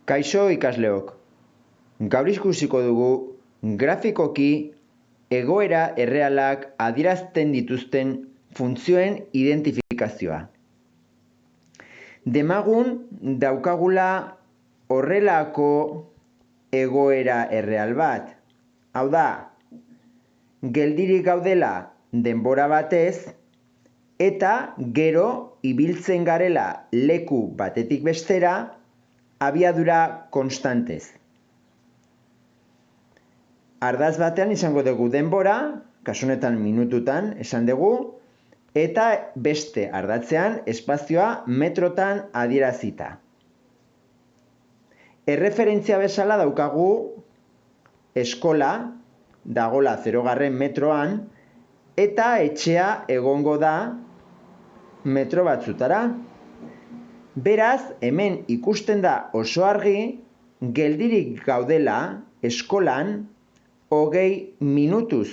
Kaixo ikasleok, gaur ikusiko dugu grafikoki egoera errealak adierazten dituzten funtzioen identifikazioa. Demagun daukagula horrelako egoera erreal bat. Hau da, geldirik gaudela denbora batez eta gero ibiltzen garela leku batetik bestera abiadura konstantez. Ardatz batean izango dugu denbora, kasu honetan minututan esan dugu, eta beste ardatzean espazioa metrotan adierazita. Erreferentzia bezala daukagu eskola, dagola 0. metroan, eta etxea egongo da metro batzutara. Beraz, hemen ikusten da oso argi, geldirik gaudela eskolan 20 minutuz.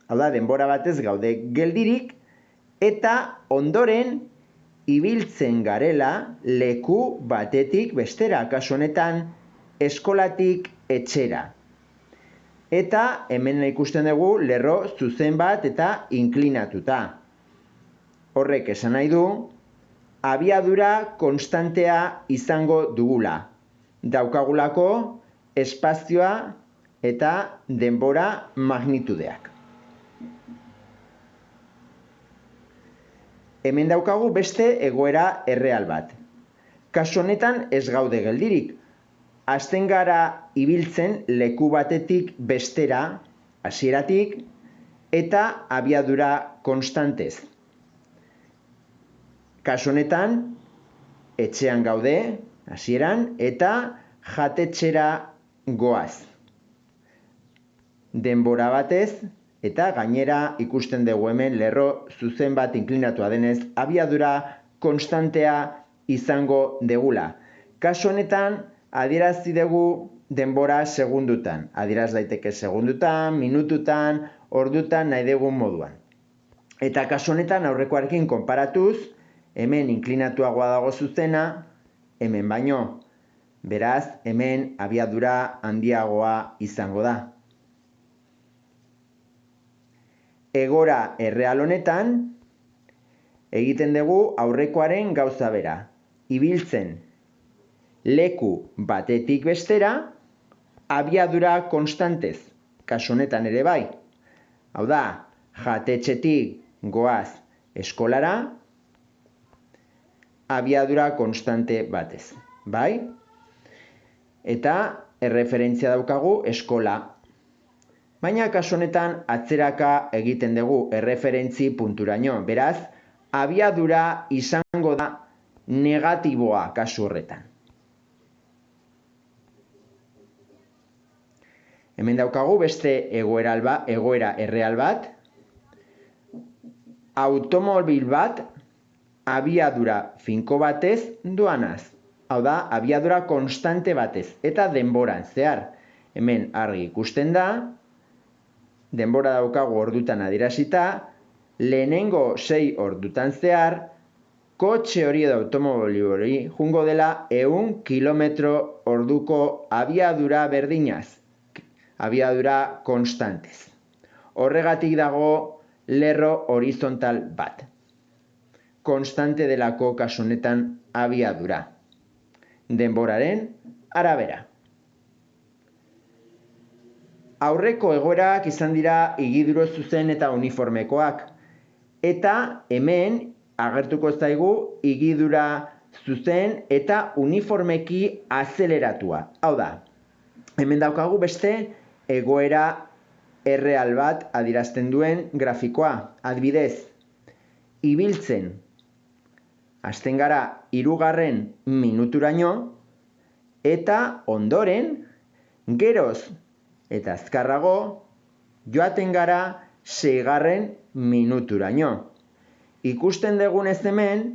Hau da, denbora batez gaude geldirik, eta ondoren ibiltzen garela leku batetik bestera, kasu honetan eskolatik etxera. Eta hemen ikusten dugu lerro zuzen bat eta inklinatuta. Horrek esan nahi du, abiadura konstantea izango dugula. Daukagulako espazioa eta denbora magnitudeak. Hemen daukagu beste egoera erreal bat. Kasu honetan ez gaude geldirik. Hasten gara ibiltzen leku batetik bestera, hasieratik, eta abiadura konstantez. Kasu honetan, etxean gaude, hasieran, eta jatetxera goaz. Denbora batez, eta gainera ikusten dugu hemen lerro zuzen bat inklinatua denez, abiadura konstantea izango degula. Kasu honetan, adierazi dugu denbora segundutan. Adieraz daiteke segundutan, minututan, ordutan, nahi dugun moduan. Eta kasu honetan aurrekoarekin konparatuz, hemen inklinatuagoa dago zuzena, hemen baino. Beraz, hemen abiadura handiagoa izango da. Egora erreal honetan, egiten dugu aurrekoaren gauza bera. Ibiltzen leku batetik bestera, abiadura konstantez, kasu honetan ere bai. Hau da, jatetxetik goaz eskolara, abiadura konstante batez, bai? Eta erreferentzia daukagu eskola. Baina kasu honetan atzeraka egiten dugu erreferentzi punturaino. Beraz, abiadura izango da negatiboa kasu horretan. Hemen daukagu beste egoera erreal bat. Automobil bat abiadura finko batez doanaz. Hau da, abiadura konstante batez eta denboran zehar. Hemen argi ikusten da, denbora daukagu ordutan adierazita, lehenengo 6 ordutan zehar, kotxe hori edo automobili hori jungo dela 100 km/orduko abiadura berdinaz. Abiadura konstantez. Horregatik dago lerro horizontal bat. Konstante delako kasu honetan abiadura. Denboraren arabera. Aurreko egoerak izan dira higiduro zuzen eta uniformekoak. Eta hemen agertuko zaigu higidura zuzen eta uniformeki azeleratua. Hau da, hemen daukagu beste egoera erreal bat adierazten duen grafikoa. Adibidez, ibiltzen hasten gara 3. minuturaino eta ondoren geroz eta azkarrago joaten gara 6. minuturaino. Ikusten dugunez hemen,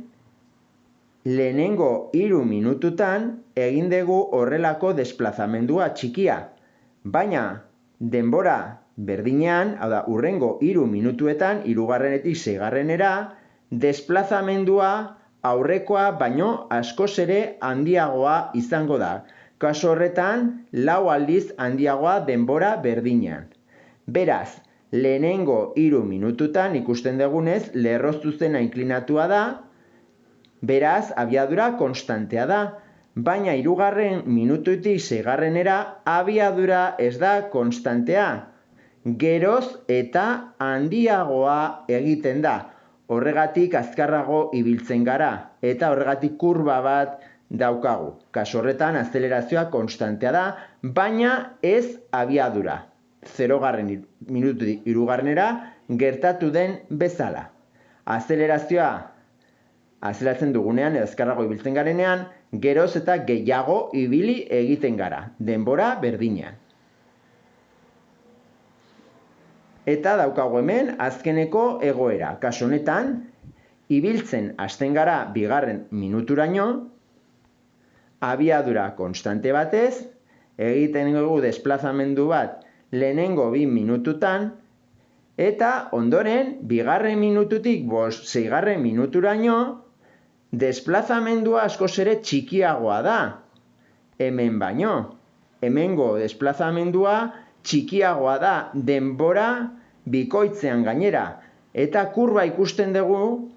lehenengo 3 minututan egin dugu horrelako desplazamendua txikia. Baina denbora berdinean, hau da, hurrengo 3 minutuetan, 3. 6. desplazamendua aurrekoa baino askoz ere handiagoa izango da. Kasu horretan, 4 aldiz handiagoa denbora berdinean. Beraz, lehenengo 3 minututan ikusten dugunez, lerro zuzena inklinatua da, beraz, abiadura konstantea da. Baina 3. minututik 6. abiadura ez da konstantea. Geroz eta handiagoa egiten da. Horregatik azkarrago ibiltzen gara eta horregatik kurba bat daukagu. Kasu horretan azelerazioa konstantea da, baina ez abiadura. 0. minututik 3. gertatu den bezala. Azeleratzen dugunean edo azkarrago ibiltzen garenean, geroz eta gehiago ibili egiten gara, denbora berdinean. Eta daukagu hemen azkeneko egoera. Kasu honetan, ibiltzen hasten gara 2. minuturaino, abiadura konstante batez, egiten dugu desplazamendu bat lehenengo 2 minututan, eta ondoren 2. minututik 6. minuturaino, desplazamendua askoz ere txikiagoa da. Hemen baino. Hemengo desplazamendua txikiagoa da denbora bikoitzean gainera. Eta kurba ikusten dugu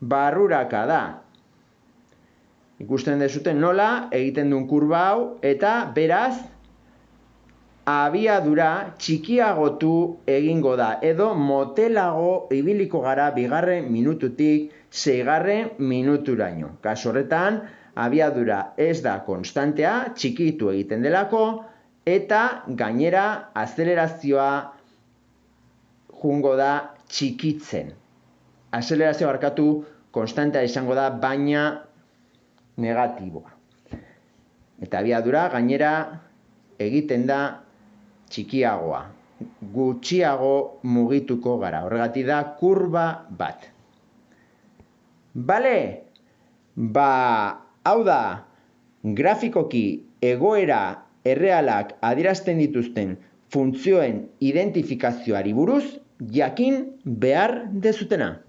barruraka da. Ikusten dezuten nola egiten duen kurba hau eta beraz abiadura txikiagotu egingo da edo motelago ibiliko gara 2. minututik 6. minuturaino. Kasu horretan, abiadura ez da konstantea, txikitu egiten delako, eta gainera azelerazioa jungo da txikitzen. Azelerazioa barkatu konstantea izango da, baina negatiboa. Eta abiadura gainera egiten da txikiagoa, gutxiago mugituko gara. Horregatik da kurba bat. Bale? Hau da, grafikoki egoera errealak adierazten dituzten funtzioen identifikazioari buruz jakin behar dezutena.